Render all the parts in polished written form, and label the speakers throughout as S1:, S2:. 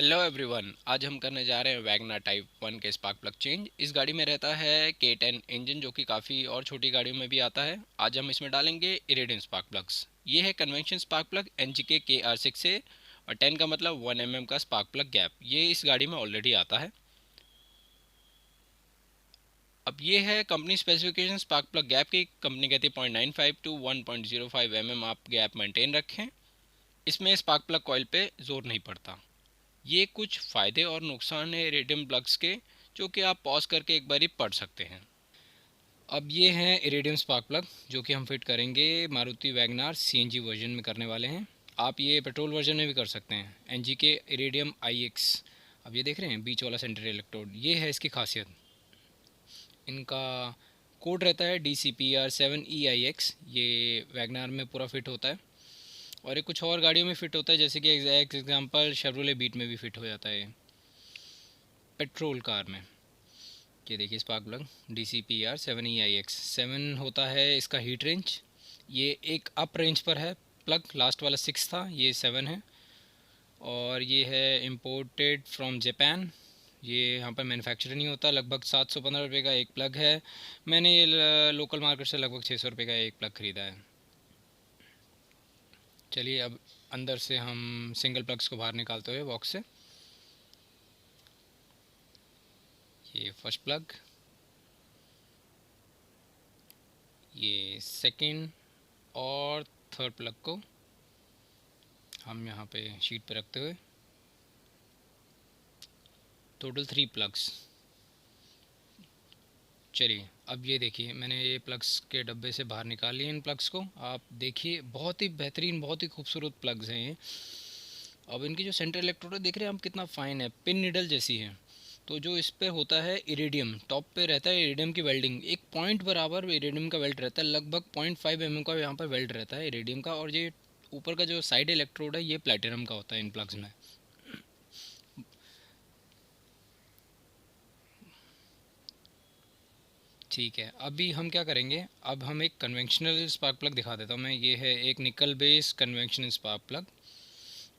S1: Hello everyone, आज हम करने जा रहे हैं वैगनर टाइप 1 के स्पार्क प्लग चेंज। इस गाड़ी में रहता है K10 इंजन जो कि काफ़ी और छोटी गाड़ियों में भी आता है। आज हम इसमें डालेंगे इरिडियम स्पार्क प्लग्स। ये है convention spark plug NGK KR6 से, और 10 का मतलब 1 mm का स्पार्क प्लग गैप। ये इस गाड़ी में ऑलरेडी आता है। अब ये है company specification spark plug gap की। कंपनी कहती है 0.95 टू 1.05 mm आप गैप मेंटेन रखें। इसमें स्पार्क प्लग कॉइल पे जोर नहीं पड़ता। ये कुछ फ़ायदे और नुकसान है इरिडियम प्लग्स के, जो कि आप पॉज करके एक बारी पढ़ सकते हैं। अब ये हैं इरिडियम स्पार्क प्लग जो कि हम फिट करेंगे मारुति वैगनार CNG वर्जन में करने वाले हैं। आप ये पेट्रोल वर्जन में भी कर सकते हैं, NGK इरिडियम IX। अब ये देख रहे हैं बीच वाला सेंटर इलेक्ट्रोड, ये है इसकी खासियत। इनका कोड रहता है DCPR7EIX। ये वैगनार में पूरा फिट होता है, और ये कुछ और गाड़ियों में फ़िट होता है, जैसे कि एग्जांपल शेवरोले बीट में भी फ़िट हो जाता है पेट्रोल कार में। ये देखिए स्पार्क प्लग DCPR7EIX 7 होता है इसका हीट रेंज। ये एक अप रेंज पर है प्लग, लास्ट वाला 6 था, ये 7 है। और ये है इम्पोर्टेड फ्रॉम जापान। ये यहाँ पर मैन्युफैक्चर नहीं होता। लगभग 715 रुपये का एक प्लग है। मैंने ये लोकल मार्केट से लगभग 600 रुपये का एक प्लग ख़रीदा है। चलिए अब अंदर से हम सिंगल प्लग्स को बाहर निकालते हुए बॉक्स से। ये फर्स्ट प्लग, ये सेकंड और थर्ड प्लग को हम यहाँ पे शीट पे रखते हुए टोटल 3 प्लग्स। चलिए अब ये देखिए, मैंने ये प्लग्स के डब्बे से बाहर निकाल लिए इन प्लग्स को। आप देखिए बहुत ही बेहतरीन, बहुत ही खूबसूरत प्लग्स हैं ये। अब इनकी जो सेंटर इलेक्ट्रोड देख रहे हैं हम, कितना फाइन है, पिन निडल जैसी है। तो जो इस पे होता है इरिडियम, टॉप पे रहता है इरिडियम की वेल्डिंग, एक पॉइंट बराबर इरिडियम का वेल्ड रहता है। लगभग 0.5 mm का यहाँ पर वेल्ड रहता है इरिडियम का। और ये ऊपर का जो साइड इलेक्ट्रोड है ये प्लेटिनम का होता है इन प्लग्स में। ठीक है, अभी हम क्या करेंगे, अब हम एक कन्वेंशनल स्पार्क प्लग दिखा देता हूँ मैं। ये है एक निकल बेस कन्वेंशनल स्पार्क प्लग।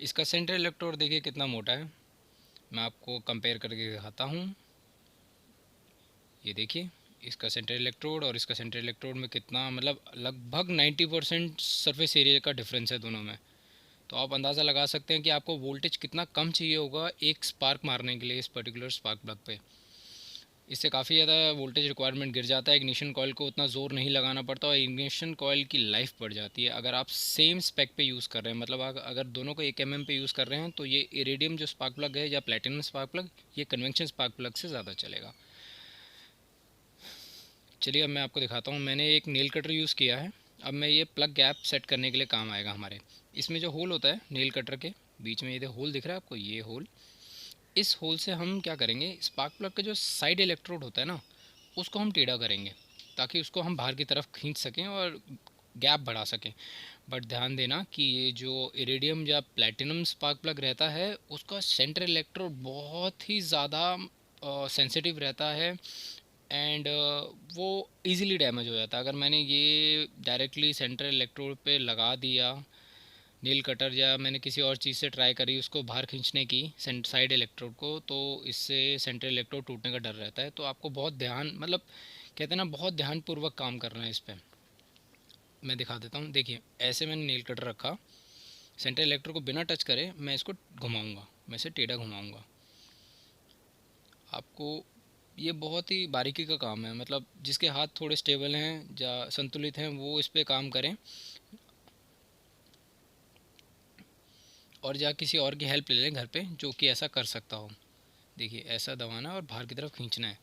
S1: इसका सेंटर इलेक्ट्रोड देखिए कितना मोटा है। मैं आपको कंपेयर करके दिखाता हूँ। ये देखिए इसका सेंटर इलेक्ट्रोड और इसका सेंटर इलेक्ट्रोड में कितना, मतलब लगभग 90% सरफेस एरिया का डिफरेंस है दोनों में। तो आप अंदाज़ा लगा सकते हैं कि आपको वोल्टेज कितना कम चाहिए होगा एक स्पार्क मारने के लिए इस पर्टिकुलर स्पार्क प्लग पे। इससे काफ़ी ज़्यादा वोल्टेज रिक्वायरमेंट गिर जाता है। इग्निशन कॉयल को उतना ज़ोर नहीं लगाना पड़ता, और इग्निशन कॉयल की लाइफ बढ़ जाती है अगर आप सेम स्पेक पे यूज़ कर रहे हैं। मतलब अगर दोनों को 1 mm पे यूज़ कर रहे हैं तो ये इरिडियम जो स्पार्क प्लग है या प्लेटिनम स्पार्क प्लग, ये कन्वेंशन स्पार्क प्लग से ज़्यादा चलेगा। चलिए अब मैं आपको दिखाता हूँ। मैंने एक नेल कटर यूज़ किया है। अब मैं ये प्लग गैप सेट करने के लिए काम आएगा हमारे। इसमें जो होल होता है नेल कटर के बीच में, ये होल दिख रहा है आपको, ये होल, इस होल से हम क्या करेंगे, स्पार्क प्लग का जो साइड इलेक्ट्रोड होता है ना, उसको हम टेढ़ा करेंगे ताकि उसको हम बाहर की तरफ खींच सकें और गैप बढ़ा सकें। बट ध्यान देना कि ये जो इरिडियम या प्लैटिनम स्पार्क प्लग रहता है उसका सेंटर इलेक्ट्रोड बहुत ही ज़्यादा सेंसिटिव रहता है। एंड वो इजीली डैमेज हो जाता है। अगर मैंने ये डायरेक्टली सेंटर इलेक्ट्रोड पे लगा दिया नील कटर, या मैंने किसी और चीज़ से ट्राई करी उसको बाहर खींचने की साइड इलेक्ट्रोड को, तो इससे सेंटर इलेक्ट्रोड टूटने का डर रहता है। तो आपको बहुत ध्यान, मतलब कहते हैं ना, बहुत ध्यानपूर्वक काम करना है इस पर। मैं दिखा देता हूँ। देखिए ऐसे मैंने नील कटर रखा, सेंटर इलेक्ट्रोड को बिना टच करे मैं इसको घुमाऊँगा, मैं इसे टेढ़ा घुमाऊँगा। आपको ये बहुत ही बारीकी का काम है, मतलब जिसके हाथ थोड़े स्टेबल हैं या संतुलित हैं वो इस पर काम करें, और या किसी और की हेल्प ले लें घर पे जो कि ऐसा कर सकता हो। देखिए ऐसा दबाना है और बाहर की तरफ खींचना है।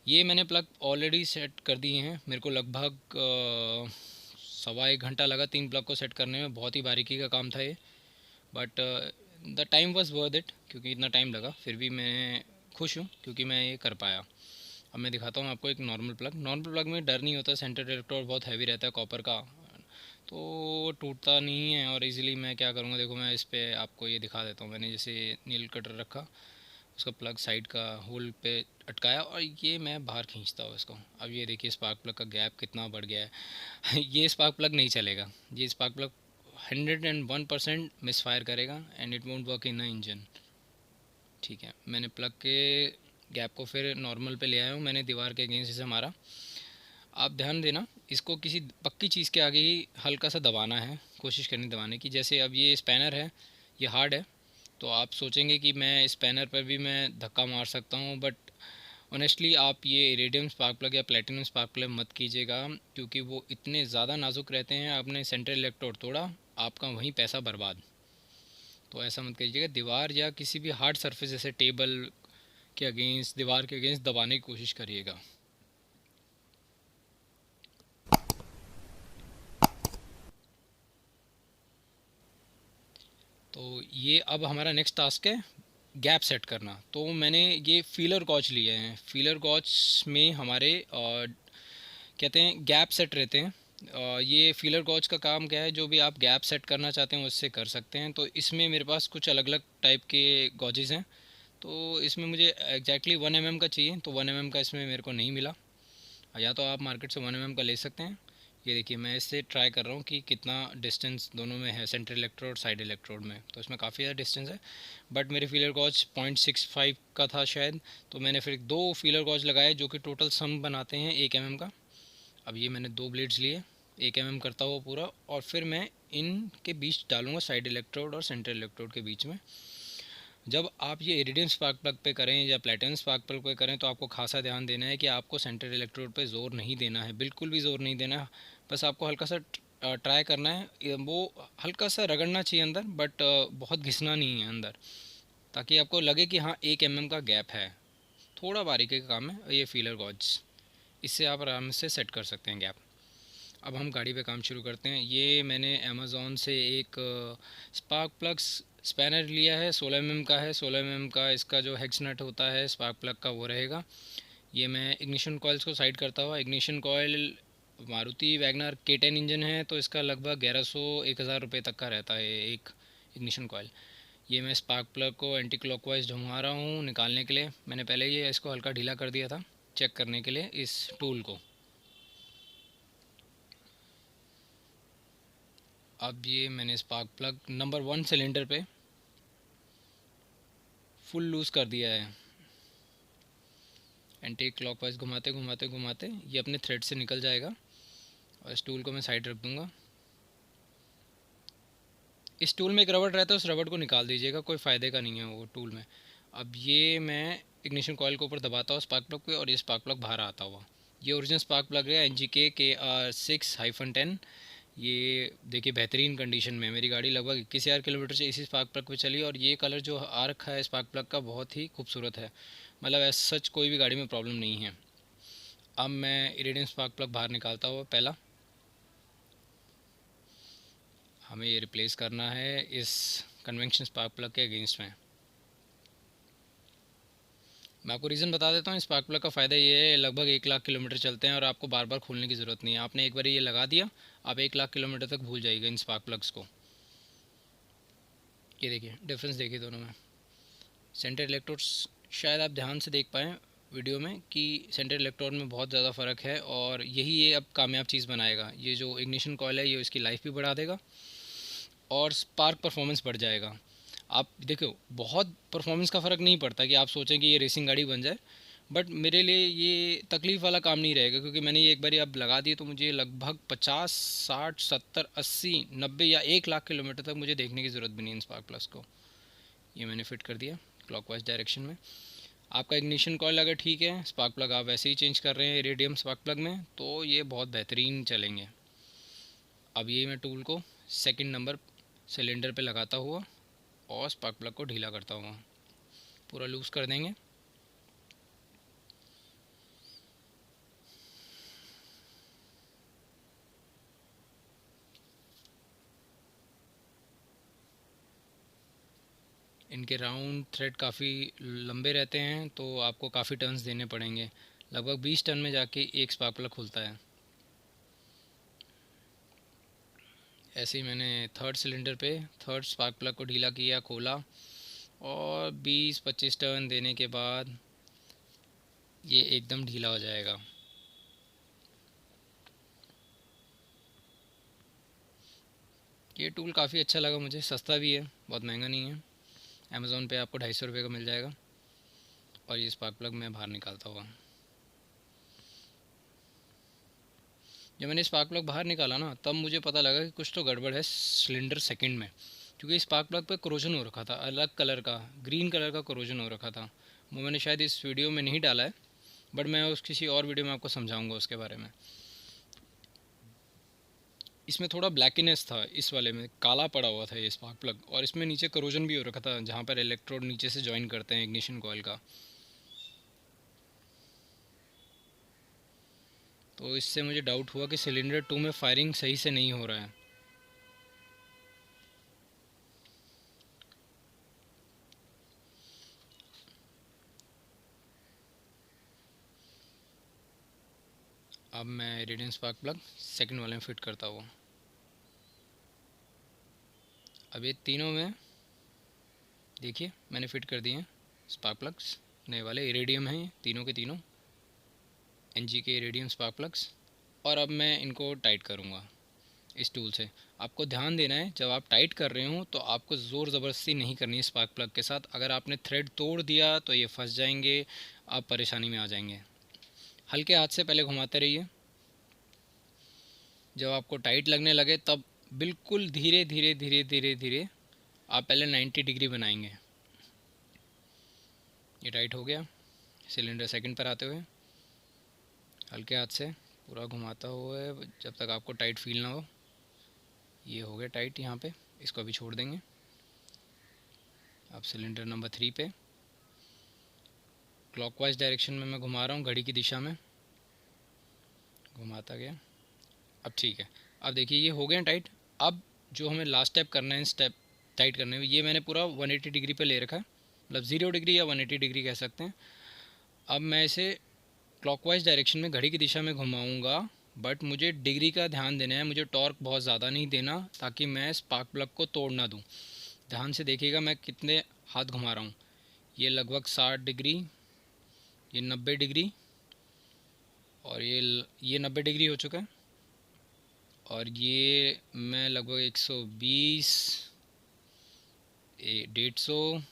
S1: ये मैंने प्लग ऑलरेडी सेट कर दिए हैं। मेरे को लगभग 1.25 घंटा लगा 3 प्लग को सेट करने में। बहुत ही बारीकी का काम था ये, but the time was worth it. क्योंकि इतना टाइम लगा फिर भी मैं खुश हूँ क्योंकि मैं ये कर पाया। अब मैं दिखाता हूँ आपको एक नॉर्मल प्लग। नॉर्मल प्लग में डर नहीं होता, सेंटर इलेक्ट्रोड बहुत हैवी रहता है कॉपर का, तो टूटता नहीं है। और इजीली मैं क्या करूँगा, देखो मैं इस पर आपको ये दिखा देता हूँ। मैंने जैसे नील कटर रखा, उसका प्लग साइड का होल पे अटकाया और ये मैं बाहर खींचता हूँ इसको। अब ये देखिए स्पार्क प्लग का गैप कितना बढ़ गया है। ये स्पार्क प्लग नहीं चलेगा। ये स्पार्क प्लग 101% मिस फायर करेगा and it won't work in a engine. ठीक है, मैंने प्लग के गैप को फिर नॉर्मल पे ले आया हूँ, मैंने दीवार के अगेंस्ट से मारा। आप ध्यान देना, इसको किसी पक्की चीज़ के आगे ही हल्का सा दबाना है, कोशिश करनी दबाने की। जैसे अब ये स्पैनर है, ये हार्ड है, तो आप सोचेंगे कि मैं स्पैनर पर भी मैं धक्का मार सकता हूँ, बट ऑनेस्टली आप ये इरेडियम स्पार्क प्लग या प्लेटिनम स्पार्क प्लग मत कीजिएगा, क्योंकि वो इतने ज़्यादा नाजुक रहते हैं। आपने सेंट्रल इलेक्ट्रोड तोड़ा, आपका वहीं पैसा बर्बाद। तो ऐसा मत कीजिएगा, दीवार या किसी भी हार्ड सरफेस जैसे टेबल के अगेंस्ट, दीवार के अगेंस्ट दबाने की कोशिश करिएगा। तो ये अब हमारा नेक्स्ट टास्क है गैप सेट करना। तो मैंने ये फीलर गॉज लिए हैं। फीलर गॉज में हमारे कहते हैं गैप सेट रहते हैं। ये फीलर गॉज का काम क्या है, जो भी आप गैप सेट करना चाहते हैं उससे कर सकते हैं। तो इसमें मेरे पास कुछ अलग अलग टाइप के गॉजेज़ हैं। तो इसमें मुझे एग्जैक्टली 1 mm का चाहिए, तो 1 mm का इसमें मेरे को नहीं मिला। या तो आप मार्केट से 1 mm का ले सकते हैं। ये देखिए, मैं इससे ट्राई कर रहा हूँ कि कितना डिस्टेंस दोनों में है, सेंट्रल इलेक्ट्रोड और साइड इलेक्ट्रोड में। तो इसमें काफ़ी ज़्यादा डिस्टेंस है, बट मेरे फीलर गॉज 0.65 का था शायद। तो मैंने फिर 2 फीलर गॉज लगाए, जो कि टोटल सम बनाते हैं 1 mm का। अब ये मैंने 2 ब्लेड्स लिए, 1 mm करता हुआ पूरा, और फिर मैं इनके बीच डालूँगा, साइड इलेक्ट्रोड और सेंट्रल इलेक्ट्रोड के बीच में। जब आप ये इरिडियम स्पार्क प्लग पे करें या प्लेटिनम स्पार्क प्लग पे करें, तो आपको खासा ध्यान देना है कि आपको सेंट्रल इलेक्ट्रोड पे ज़ोर नहीं देना है, बिल्कुल भी ज़ोर नहीं देना है। बस आपको हल्का सा ट्राई करना है, वो हल्का सा रगड़ना चाहिए अंदर, बट बहुत घिसना नहीं है अंदर, ताकि आपको लगे कि हाँ 1 mm का गैप है। थोड़ा बारीकी का काम है ये फीलर गॉज, इससे आप आराम से सेट कर सकते हैं गैप। अब हम गाड़ी पे काम शुरू करते हैं। ये मैंने अमेज़ोन से एक स्पार्क प्लग स्पैनर लिया है, 16 mm का है। 16 mm का इसका जो हेक्स नट होता है स्पार्क प्लग का, वो रहेगा। ये मैं इग्निशन कॉइल्स को साइड करता हुआ, ignition coil Maruti Wagner K10 engine है, तो इसका लगभग 1100-1000 रुपये तक का रहता है एक इग्निशन कॉइल। ये मैं स्पार्क प्लग को एंटी क्लॉकवाइज घुमा रहा हूँ निकालने के लिए। मैंने पहले ये इसको हल्का ढीला कर दिया था चेक करने के लिए इस टूल को। अब ये मैंने स्पार्क प्लग नंबर 1 सिलेंडर पे फुल लूज़ कर दिया है। एंटी क्लॉकवाइज घुमाते घुमाते घुमाते ये अपने थ्रेड से निकल जाएगा, और इस टूल को मैं साइड रख दूंगा। इस टूल में एक रबड़ रहता है, उस रबड़ को निकाल दीजिएगा, कोई फ़ायदे का नहीं है वो टूल में। अब ये मैं इग्निशन कॉइल के ऊपर दबाता हूँ स्पार्क प्लग पे, और ये स्पार्क प्लग बाहर आता हुआ। ये ओरिजिनल स्पार्क प्लग है, NGK KR6-10। ये देखिए बेहतरीन कंडीशन में, मेरी गाड़ी लगभग 21,000 किलोमीटर से इसी स्पार्क प्लग पे चली, और ये कलर जो आ रखा है स्पार्क प्लग का बहुत ही खूबसूरत है। मतलब ऐसा सच कोई भी गाड़ी में प्रॉब्लम नहीं है। अब मैं इरिडियम स्पार्क प्लग बाहर निकालता हुआ, पहला हमें ये रिप्लेस करना है इस कन्वेंशन स्पार्क प्लग के अगेंस्ट में। मैं आपको रीज़न बता देता हूँ, स्पार्क प्लग का फ़ायदा ये है, लगभग 1 लाख किलोमीटर चलते हैं और आपको बार बार खोलने की ज़रूरत नहीं है। आपने एक बार ये लगा दिया, आप 1 लाख किलोमीटर तक भूल जाइएगा इन स्पार्क प्लग्स को। ये देखिए डिफरेंस, देखिए दोनों में। सेंटर इलेक्ट्रोड्स शायद आप ध्यान से देख पाएँ वीडियो में कि सेंटर इलेक्ट्रोड में बहुत ज़्यादा फ़र्क है, और यही ये अब कामयाब चीज़ बनाएगा। ये जो इग्निशन कॉइल है, ये इसकी लाइफ भी बढ़ा देगा और स्पार्क परफॉर्मेंस बढ़ जाएगा। आप देखो, बहुत परफॉर्मेंस का फ़र्क नहीं पड़ता कि आप सोचें कि ये रेसिंग गाड़ी बन जाए, बट मेरे लिए ये तकलीफ़ वाला काम नहीं रहेगा, क्योंकि मैंने ये एक बार अब लगा दिए, तो मुझे लगभग 50, 60, 70, 80, 90 या 1 लाख किलोमीटर तक मुझे देखने की ज़रूरत भी नहीं इन स्पार्क प्लस को। ये मैंने फिट कर दिया क्लॉकवाइज डायरेक्शन में। आपका इग्निशन कॉइल अगर ठीक है, स्पार्क प्लग आप वैसे ही चेंज कर रहे हैं रेडियम स्पार्क प्लग में, तो ये बहुत बेहतरीन चलेंगे। अब ये मैं टूल को सेकंड नंबर सिलेंडर पे लगाता हुआ और स्पार्क प्लग को ढीला करता हुआ पूरा लूज़ कर देंगे। इनके राउंड थ्रेड काफ़ी लंबे रहते हैं, तो आपको काफ़ी टर्न्स देने पड़ेंगे। लगभग 20 टर्न में जाके एक स्पार्क प्लग खुलता है। ऐसे ही मैंने थर्ड सिलेंडर पे थर्ड स्पार्क प्लग को ढीला किया, खोला, और 20-25 टर्न देने के बाद ये एकदम ढीला हो जाएगा। ये टूल काफ़ी अच्छा लगा मुझे, सस्ता भी है, बहुत महंगा नहीं है। अमेज़ॉन पे आपको 250 रुपये का मिल जाएगा। और ये स्पार्क प्लग मैं बाहर निकालता हुआ, जब मैंने स्पार्क प्लग बाहर निकाला ना, तब मुझे पता लगा कि कुछ तो गड़बड़ है सिलेंडर सेकंड में, क्योंकि स्पार्क प्लग पे कोरोजन हो रखा था, अलग कलर का, ग्रीन कलर का कोरोजन हो रखा था। वो मैंने शायद इस वीडियो में नहीं डाला है, बट मैं उस किसी और वीडियो में आपको समझाऊंगा उसके बारे में। इसमें थोड़ा ब्लैकिनेस था, इस वाले में काला पड़ा हुआ था ये स्पार्क प्लग, और इसमें नीचे करोजन भी हो रखा था जहाँ पर इलेक्ट्रोड नीचे से ज्वाइन करते हैं इग्निशन कॉइल का। तो इससे मुझे डाउट हुआ कि सिलेंडर 2 में फायरिंग सही से नहीं हो रहा है। अब मैं इरिडियम स्पार्क प्लग सेकंड वाले में फिट करता हूँ। अब ये तीनों में देखिए मैंने फिट कर दिए हैं स्पार्क प्लग्स, नए वाले इरिडियम हैं ये तीनों के तीनों, एनजी के इरिडियम स्पार्क प्लग्स। और अब मैं इनको टाइट करूँगा इस टूल से। आपको ध्यान देना है, जब आप टाइट कर रहे हो तो आपको ज़ोर ज़बरदस्ती नहीं करनी है स्पार्क प्लग के साथ। अगर आपने थ्रेड तोड़ दिया तो ये फंस जाएंगे, आप परेशानी में आ जाएंगे। हल्के हाथ से पहले घुमाते रहिए, जब आपको टाइट लगने लगे तब बिल्कुल धीरे धीरे धीरे धीरे धीरे आप पहले 90 डिग्री बनाएंगे। ये टाइट हो गया। सिलेंडर सेकंड पर आते हुए हल्के हाथ से पूरा घुमाता हुआ जब तक आपको टाइट फील ना हो। ये हो गया टाइट यहाँ पे, इसको अभी छोड़ देंगे। अब सिलेंडर नंबर 3 पे क्लॉकवाइज डायरेक्शन में मैं घुमा रहा हूँ, घड़ी की दिशा में घुमाता गया। अब ठीक है, अब देखिए ये हो गए टाइट। अब जो हमें लास्ट स्टेप करना है, स्टेप टाइट करने में, ये मैंने पूरा 180 डिग्री पे ले रखा है, मतलब 0 डिग्री या 180 डिग्री कह सकते हैं। अब मैं इसे क्लॉकवाइज डायरेक्शन में घड़ी की दिशा में घुमाऊंगा, बट मुझे डिग्री का ध्यान देना है, मुझे टॉर्क बहुत ज़्यादा नहीं देना ताकि मैं स्पार्क प्लग को तोड़ ना दूँ। ध्यान से देखिएगा मैं कितने हाथ घुमा रहा हूँ। ये लगभग 60 डिग्री, ये 90 डिग्री, और ये 90 डिग्री हो चुका है, और ये मैं लगभग 120, 150,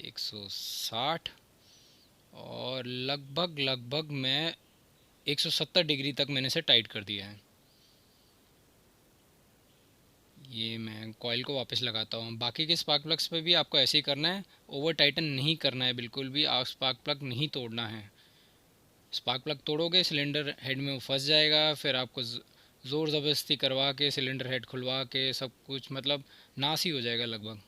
S1: 160, और लगभग मैं 170 डिग्री तक मैंने इसे टाइट कर दिया है। ये मैं कॉइल को वापस लगाता हूँ। बाकी के स्पार्क प्लग्स पे भी आपको ऐसे ही करना है, ओवर टाइटन नहीं करना है बिल्कुल भी, आप स्पार्क प्लग नहीं तोड़ना है। स्पार्क प्लग तोड़ोगे सिलेंडर हेड में वो फंस जाएगा, फिर आपको ज़ोर ज़बरदस्ती करवा के सिलेंडर हेड खुलवा के सब कुछ मतलब नाश ही हो जाएगा लगभग।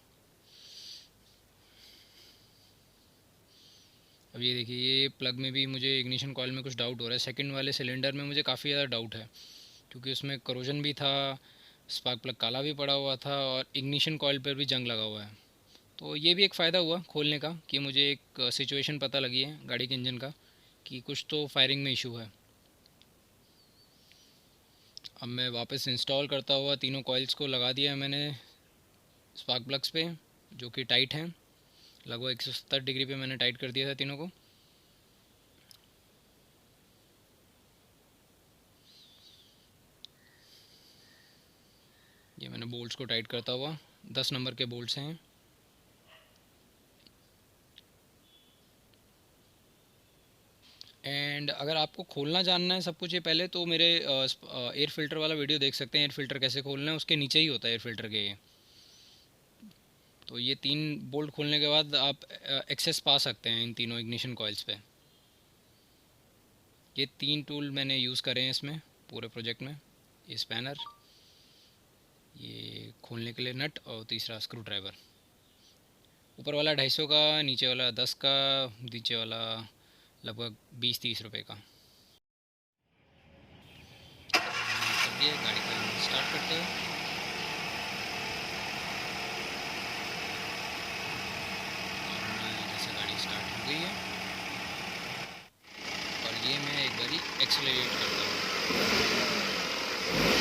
S1: अब ये देखिए ये प्लग में भी मुझे इग्निशन कॉइल में कुछ डाउट हो रहा है। सेकंड वाले सिलेंडर में मुझे काफ़ी ज़्यादा डाउट है, क्योंकि उसमें करोजन भी था, स्पार्क प्लग काला भी पड़ा हुआ था, और इग्निशन कॉइल पर भी जंग लगा हुआ है। तो ये भी एक फ़ायदा हुआ खोलने का कि मुझे एक सिचुएशन पता लगी है गाड़ी के इंजन का कि कुछ तो फायरिंग में इशू है। अब मैं वापस इंस्टॉल करता हुआ तीनों कॉइल्स को लगा दिया है मैंने स्पार्क प्लग्स पे, जो कि टाइट हैं। लगभग 170 डिग्री पे मैंने टाइट कर दिया था तीनों को। ये मैंने बोल्ट्स को टाइट करता हुआ, 10 नंबर के बोल्ट्स हैं। एंड अगर आपको खोलना जानना है सब कुछ, ये पहले तो मेरे एयर फिल्टर वाला वीडियो देख सकते हैं, एयर फिल्टर कैसे खोलना है, उसके नीचे ही होता है एयर फिल्टर के। तो ये 3 बोल्ट खोलने के बाद आप एक्सेस पा सकते हैं इन तीनों इग्निशन कॉइल्स पे। ये 3 टूल मैंने यूज़ करे हैं इसमें पूरे प्रोजेक्ट में। ये स्पैनर, ये खोलने के लिए नट, और तीसरा स्क्रू ड्राइवर। ऊपर वाला 250 का, नीचे वाला 10 का, नीचे वाला लगभग 20-30 रुपये का। कर दिया, गाड़ी को स्टार्ट करते हैं। जैसे गाड़ी स्टार्ट हो गई है, और ये मैं एक बारी एक्सेलरेट करता हूँ।